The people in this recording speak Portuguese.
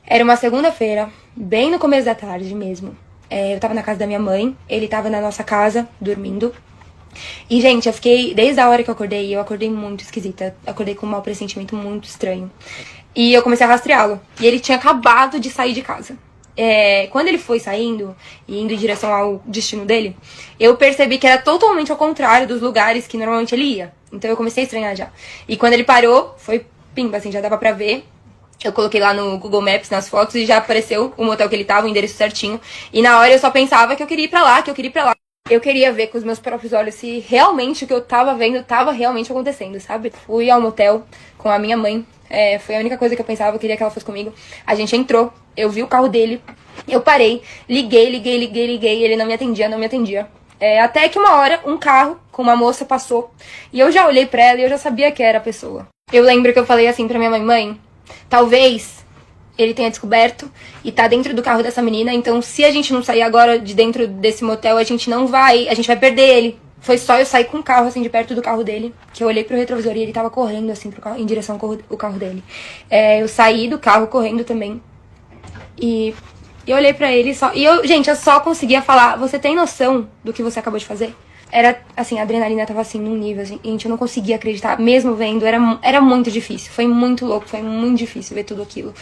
Era uma segunda-feira, bem no começo da tarde mesmo. Eu tava na casa da minha mãe, ele tava na nossa casa, dormindo. E, gente, eu fiquei, desde a hora que eu acordei muito esquisita. Acordei com um mau pressentimento muito estranho. E eu comecei a rastreá-lo. E ele tinha acabado de sair de casa. Quando ele foi saindo e indo em direção ao destino dele, eu percebi que era totalmente ao contrário dos lugares que normalmente ele ia. Então eu comecei a estranhar já. E quando ele parou, foi pimba, assim, já dava pra ver. Eu coloquei lá no Google Maps, nas fotos, e já apareceu o motel que ele tava, o endereço certinho. E na hora eu só pensava que eu queria ir pra lá, que eu queria ir pra lá. Eu queria ver com os meus próprios olhos se realmente o que eu tava vendo tava realmente acontecendo, sabe? Fui ao motel com a minha mãe. Foi a única coisa que eu pensava, eu queria que ela fosse comigo. A gente entrou, eu vi o carro dele, eu parei, liguei, ele não me atendia. Até que uma hora, um carro com uma moça passou, e eu já olhei pra ela e eu já sabia que era a pessoa. Eu lembro que eu falei assim pra minha mãe, talvez ele tenha descoberto e tá dentro do carro dessa menina, então se a gente não sair agora de dentro desse motel, a gente vai perder ele. Foi só eu sair com o carro, assim, de perto do carro dele, que eu olhei pro retrovisor e ele tava correndo, assim, em direção ao carro dele. Eu saí do carro correndo também. E eu olhei pra ele só... Gente, eu só conseguia falar, você tem noção do que você acabou de fazer? Era, assim, a adrenalina tava, assim, num nível, assim, gente, eu não conseguia acreditar, mesmo vendo, era muito difícil. Foi muito louco, foi muito difícil ver tudo aquilo.